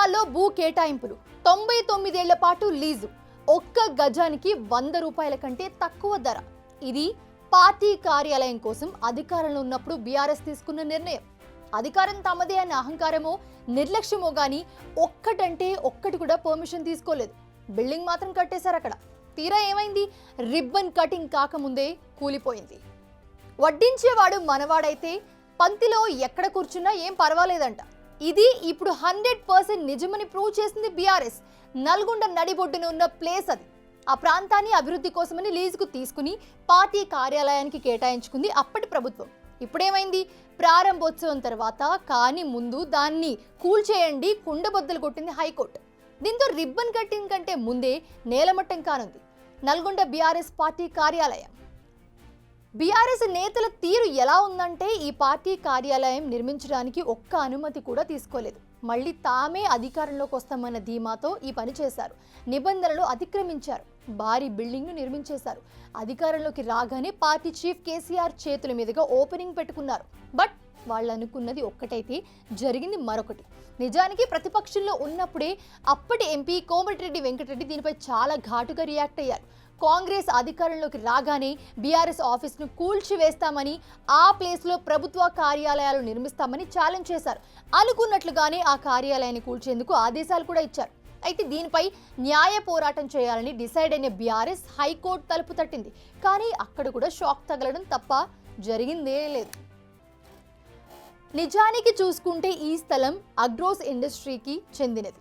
జిల్లాల్లో భూ కేటాయింపులు 99 ఏళ్ల పాటు లీజు ఒక్క గజానికి 100 రూపాయల కంటే తక్కువ ధర. ఇది పార్టీ కార్యాలయం కోసం అధికారంలో ఉన్నప్పుడు బీఆర్ఎస్ తీసుకున్న నిర్ణయం. అధికారం తమదే అనే అహంకారమో నిర్లక్ష్యమో గానీ ఒక్కటంటే ఒక్కటి కూడా పర్మిషన్ తీసుకోలేదు. బిల్డింగ్ మాత్రం కట్టేశారు అక్కడ. తీరా ఏమైంది? రిబ్బన్ కటింగ్ కాకముందే కూలిపోయింది. వడ్డించేవాడు మనవాడైతే పంక్తిలో ఎక్కడ కూర్చున్నా ఏం పర్వాలేదంట. ఇది ఇప్పుడు 100% నిజమని ప్రూవ్ చేసింది బీఆర్ఎస్. నల్గొండ నడిబొడ్డున ఉన్న ప్లేస్ అది. ఆ ప్రాంతాన్ని అభివృద్ధి కోసమని లీజుకు తీసుకుని పార్టీ కార్యాలయానికి కేటాయించుకుంది అప్పటి ప్రభుత్వం. ఇప్పుడేమైంది? ప్రారంభోత్సవం తర్వాత కానీ ముందు దాన్ని కూల్చేయండి, కుండబద్దలు కొట్టింది హైకోర్టు. దీంతో రిబ్బన్ కట్టింగ్ కంటే ముందే నేలమట్టం కానుంది నల్గొండ బీఆర్ఎస్ పార్టీ కార్యాలయం. బీఆర్ఎస్ నేతల తీరు ఎలా ఉందంటే ఈ పార్టీ కార్యాలయం నిర్మించడానికి ఒక్క అనుమతి కూడా తీసుకోలేదు. మళ్ళీ తామే అధికారంలోకి వస్తామన్న ధీమాతో ఈ పని చేశారు. నిబంధనలు అతిక్రమించారు. భారీ బిల్డింగ్ను నిర్మించేశారు. అధికారంలోకి రాగానే పార్టీ చీఫ్ కేసీఆర్ చేతుల మీదుగా ఓపెనింగ్ పెట్టుకున్నారు. బట్ వాళ్ళు అనుకున్నది ఒక్కటైతే జరిగింది మరొకటి. నిజానికి ప్రతిపక్షంలో ఉన్నప్పుడే అప్పటి ఎంపీ కోమటిరెడ్డి వెంకటరెడ్డి దీనిపై చాలా ఘాటుగా రియాక్ట్ అయ్యారు. కాంగ్రెస్ అధికారంలోకి రాగానే బీఆర్ఎస్ ఆఫీస్ను కూల్చివేస్తామని, ఆ ప్లేస్లో ప్రభుత్వ కార్యాలయాలు నిర్మిస్తామని ఛాలెంజ్ చేశారు. అనుకున్నట్లుగానే ఆ కార్యాలయాన్ని కూల్చేందుకు ఆదేశాలు కూడా ఇచ్చారు. అయితే దీనిపై న్యాయ పోరాటం చేయాలని డిసైడ్ అయిన బీఆర్ఎస్ హైకోర్టు తలుపు తట్టింది. కానీ అక్కడ కూడా షాక్ తగలడం తప్ప జరిగిందే లేదు. నిజానికి చూసుకుంటే ఈ స్థలం అగ్రోస్ ఇండస్ట్రీకి చెందినది.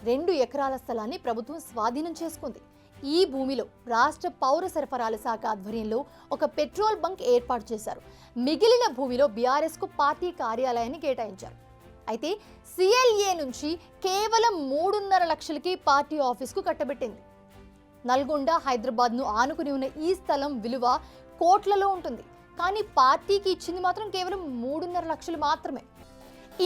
2 ఎకరాల స్థలాన్ని ప్రభుత్వం స్వాధీనం చేసుకుంది. ఈ భూమిలో రాష్ట్ర పౌర సరఫరాల శాఖ ఆధ్వర్యంలో ఒక పెట్రోల్ బంక్ ఏర్పాటు చేశారు. మిగిలిన భూమిలో బీఆర్ఎస్కు పార్టీ కార్యాలయాన్ని కేటాయించారు. అయితే సిఎల్ఏ నుంచి కేవలం 3.5 లక్షలకి పార్టీ ఆఫీస్కు కట్టబెట్టింది. నల్గొండ, హైదరాబాద్ను ఆనుకుని ఉన్న ఈ స్థలం విలువ కోట్లలో ఉంటుంది. కానీ పార్టీకి ఇచ్చింది మాత్రం కేవలం 3.5 లక్షలు మాత్రమే.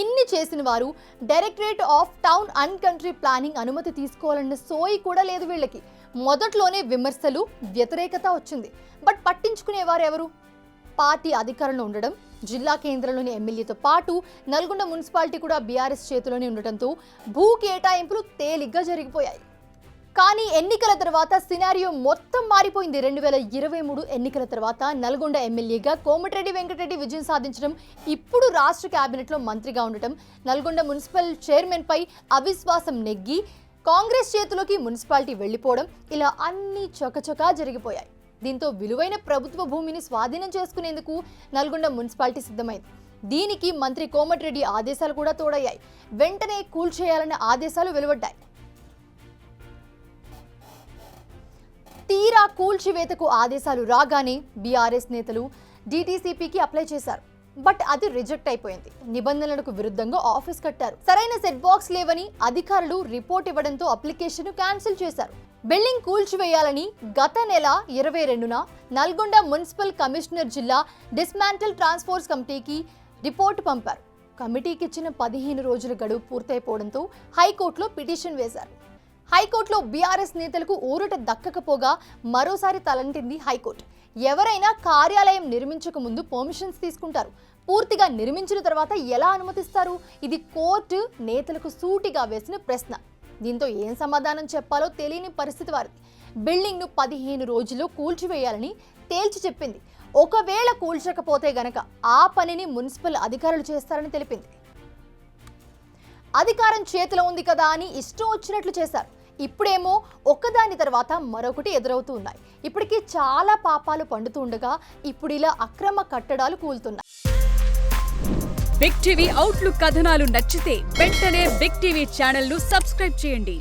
ఇన్ని చేసిన వారు directorate of town and country planning అనుమతి తీసుకోవాలన్న సోయి కూడా లేదు వీళ్ళకి. మొదట్లోనే విమర్శలు, వ్యతిరేకత వచ్చింది. బట్ పట్టించుకునేవారు ఎవరు? పార్టీ అధికారంలో ఉండడం, జిల్లా కేంద్రంలోని ఎమ్మెల్యేతో పాటు నల్గొండ మున్సిపాలిటీ కూడా బీఆర్ఎస్ చేతిలోనే ఉండటంతో భూ కేటాయింపులు తేలిగ్గా జరిగిపోయాయి. కానీ ఎన్నికల తర్వాత సినారియో మొత్తం మారిపోయింది. 2023 ఎన్నికల తర్వాత నల్గొండ ఎమ్మెల్యేగా కోమటిరెడ్డి వెంకటరెడ్డి విజయం సాధించడం, ఇప్పుడు రాష్ట్ర కేబినెట్లో మంత్రిగా ఉండటం, నల్గొండ మున్సిపల్ చైర్మన్ పై అవిశ్వాసం నెగ్గి కాంగ్రెస్ చేతిలోకి మున్సిపాలిటీ వెళ్లిపోవడం, ఇలా అన్ని చకచకా జరిగిపోయాయి. దీంతో విలువైన ప్రభుత్వ భూమిని స్వాధీనం చేసుకునేందుకు నల్గొండ మున్సిపాలిటీ సిద్ధమైంది. దీనికి మంత్రి కోమటిరెడ్డి ఆదేశాలు కూడా తోడయ్యాయి. వెంటనే కూల్చేయాలన్న ఆదేశాలు వెలువడ్డాయి. తీరా కూల్చివేతకు ఆదేశాలు రాగానే బీఆర్ఎస్ నేతలు డీటీసీపీకి అప్లై చేశారు. బట్ అది రిజెక్ట్ అయిపోయింది. నిబంధనలకు విరుద్ధంగా ఆఫీస్ కట్టారు. సరైన సెట్ బాక్స్ లేవని అధికారులు రిపోర్ట్ ఇవ్వడంతో అప్లికేషన్ క్యాన్సిల్ చేశారు. బిల్డింగ్ కూల్చివేయాలని గత నెల 22న నల్గొండ మున్సిపల్ కమిషనర్ జిల్లా డిస్మాంటిల్ ట్రాన్స్ఫోర్స్ కమిటీకి రిపోర్ట్ పంపారు. కమిటీకి ఇచ్చిన 15 రోజుల గడువు పూర్తయిపోవడంతో హైకోర్టులో పిటిషన్ వేశారు. హైకోర్టులో బీఆర్ఎస్ నేతలకు ఊరట దక్కకపోగా మరోసారి తలంటింది హైకోర్టు. ఎవరైనా కార్యాలయం నిర్మించక ముందు పర్మిషన్స్ తీసుకుంటారు. పూర్తిగా నిర్మించిన తర్వాత ఎలా అనుమతిస్తారు? ఇది కోర్టు నేతలకు సూటిగా వేసిన ప్రశ్న. దీంతో ఏం సమాధానం చెప్పాలో తెలియని పరిస్థితి వారిది. బిల్డింగ్ను 15 రోజుల్లో కూల్చివేయాలని తేల్చి చెప్పింది. ఒకవేళ కూల్చకపోతే గనక ఆ పనిని మున్సిపల్ అధికారులు చేస్తారని తెలిపింది. అధికారం చేతిలో ఉంది కదా అని ఇష్టం వచ్చినట్లు చేశారు. ఇప్పుడేమో ఒకదాని తర్వాత మరొకటి ఎదురవుతూ ఉన్నాయి. ఇప్పటికీ చాలా పాపాలు పండుతూ ఉండగా ఇప్పుడు ఇలా అక్రమ కట్టడాలు కూలుతున్నాయి. బిగ్ టీవీ అవుట్లుక్ కథనాలు నచ్చితే వెంటనే బిగ్ టీవీ ఛానల్ ను సబ్స్క్రైబ్ చేయండి.